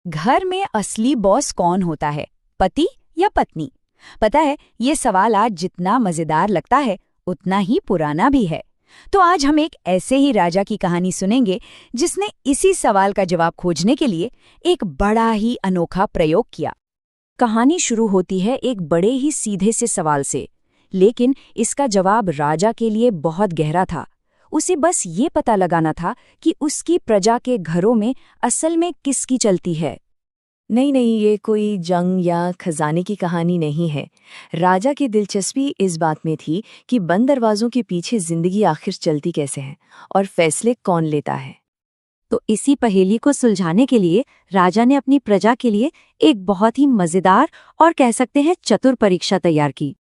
घर में असली बॉस कौन होता है, पति या पत्नी? पता है, ये सवाल आज जितना मजेदार लगता है उतना ही पुराना भी है। तो आज हम एक ऐसे ही राजा की कहानी सुनेंगे जिसने इसी सवाल का जवाब खोजने के लिए एक बड़ा ही अनोखा प्रयोग किया। कहानी शुरू होती है एक बड़े ही सीधे से सवाल से, लेकिन इसका जवाब राजा के लिए बहुत गहरा था। उसे बस ये पता लगाना था कि उसकी प्रजा के घरों में असल में किसकी चलती है। नहीं, ये कोई जंग या खजाने की कहानी नहीं है। राजा की दिलचस्पी इस बात में थी कि बंद दरवाजों के पीछे जिंदगी आखिर चलती कैसे है और फैसले कौन लेता है। तो इसी पहेली को सुलझाने के लिए राजा ने अपनी प्रजा के लिए एक बहुत ही मजेदार और कह सकते हैं चतुर परीक्षा तैयार की।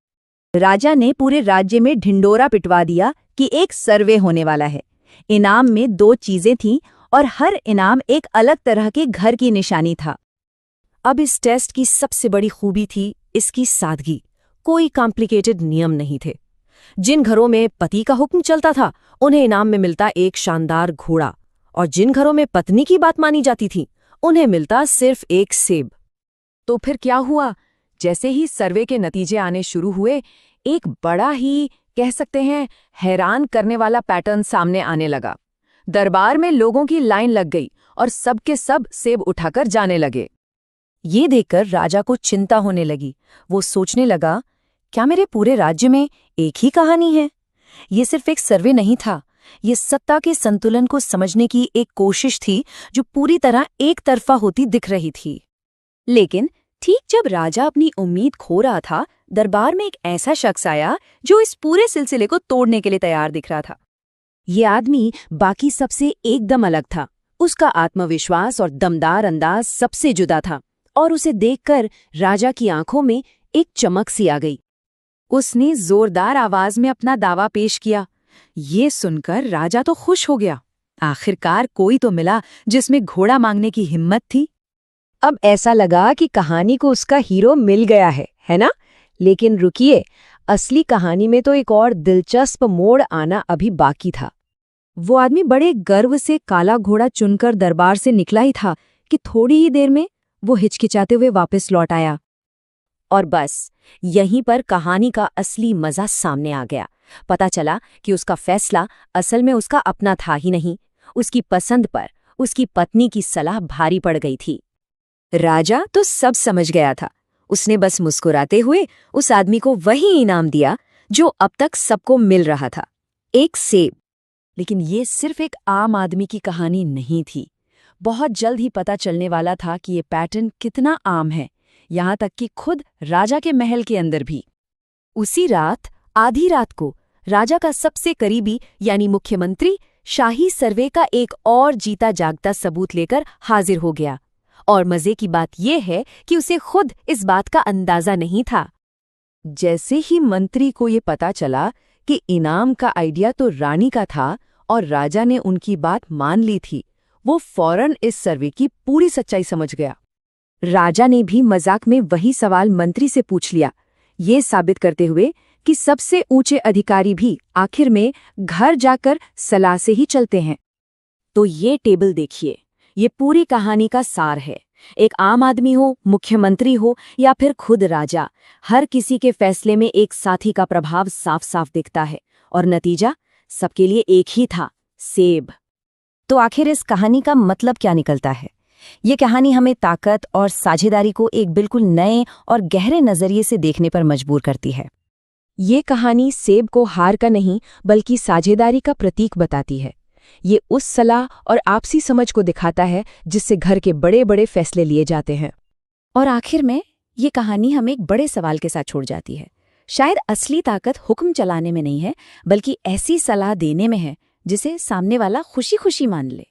राजा ने पूरे राज्य में ढिंडोरा पिटवा दिया कि एक सर्वे होने वाला है। इनाम में 2 चीजें थीं और हर इनाम एक अलग तरह के घर की निशानी था। अब इस टेस्ट की सबसे बड़ी खूबी थी इसकी सादगी। कोई कॉम्प्लिकेटेड नियम नहीं थे। जिन घरों में पति का हुक्म चलता था उन्हें इनाम में मिलता एक शानदार घोड़ा, और जिन घरों में पत्नी की बात मानी जाती थी उन्हें मिलता सिर्फ एक सेब। तो फिर क्या हुआ? जैसे ही सर्वे के नतीजे आने शुरू हुए, एक बड़ा ही कह सकते हैं हैरान करने वाला पैटर्न सामने आने लगा। दरबार में लोगों की लाइन लग गई और सबके सब सेब उठाकर जाने लगे। ये देखकर राजा को चिंता होने लगी। वो सोचने लगा, क्या मेरे पूरे राज्य में एक ही कहानी है? ये सिर्फ एक सर्वे नहीं था, ये सत्ता के संतुलन को समझने की एक कोशिश थी जो पूरी तरह एक तरफा होती दिख रही थी। लेकिन ठीक जब राजा अपनी उम्मीद खो रहा था, दरबार में एक ऐसा शख्स आया जो इस पूरे सिलसिले को तोड़ने के लिए तैयार दिख रहा था। ये आदमी बाकी सबसे एकदम अलग था। उसका आत्मविश्वास और दमदार अंदाज सबसे जुदा था, और उसे देखकर राजा की आंखों में एक चमक सी आ गई। उसने जोरदार आवाज में अपना दावा पेश किया। ये सुनकर राजा तो खुश हो गया। आखिरकार कोई तो मिला जिसमें घोड़ा मांगने की हिम्मत थी। अब ऐसा लगा कि कहानी को उसका हीरो मिल गया है ना? लेकिन रुकिए, असली कहानी में तो एक और दिलचस्प मोड़ आना अभी बाकी था। वो आदमी बड़े गर्व से काला घोड़ा चुनकर दरबार से निकला ही था कि थोड़ी ही देर में वो हिचकिचाते हुए वापस लौट आया। और बस यहीं पर कहानी का असली मजा सामने आ गया। पता चला कि उसका फैसला असल में उसका अपना था ही नहीं। उसकी पसंद पर उसकी पत्नी की सलाह भारी पड़ गई थी। राजा तो सब समझ गया था। उसने बस मुस्कुराते हुए उस आदमी को वही इनाम दिया जो अब तक सबको मिल रहा था, एक सेब। लेकिन ये सिर्फ एक आम आदमी की कहानी नहीं थी। बहुत जल्द ही पता चलने वाला था कि ये पैटर्न कितना आम है, यहाँ तक कि खुद राजा के महल के अंदर भी। उसी रात, आधी रात को, राजा का सबसे करीबी यानी मुख्यमंत्री शाही सर्वे का एक और जीता जागता सबूत लेकर हाजिर हो गया। और मजे की बात यह है कि उसे खुद इस बात का अंदाजा नहीं था। जैसे ही मंत्री को ये पता चला कि इनाम का आइडिया तो रानी का था और राजा ने उनकी बात मान ली थी, वो फौरन इस सर्वे की पूरी सच्चाई समझ गया। राजा ने भी मजाक में वही सवाल मंत्री से पूछ लिया, ये साबित करते हुए कि सबसे ऊंचे अधिकारी भी आखिर में घर जाकर सलाह से ही चलते हैं। तो ये टेबल देखिए, ये पूरी कहानी का सार है। एक आम आदमी हो, मुख्यमंत्री हो या फिर खुद राजा, हर किसी के फैसले में एक साथी का प्रभाव साफ साफ दिखता है, और नतीजा सबके लिए एक ही था, सेब। तो आखिर इस कहानी का मतलब क्या निकलता है? ये कहानी हमें ताकत और साझेदारी को एक बिल्कुल नए और गहरे नजरिए से देखने पर मजबूर करती है। ये कहानी सेब को हार का नहीं बल्कि साझेदारी का प्रतीक बताती है। ये उस सलाह और आपसी समझ को दिखाता है जिससे घर के बड़े बड़े फैसले लिए जाते हैं। और आखिर में ये कहानी हमें एक बड़े सवाल के साथ छोड़ जाती है। शायद असली ताकत हुक्म चलाने में नहीं है, बल्कि ऐसी सलाह देने में है जिसे सामने वाला खुशी खुशी मान ले।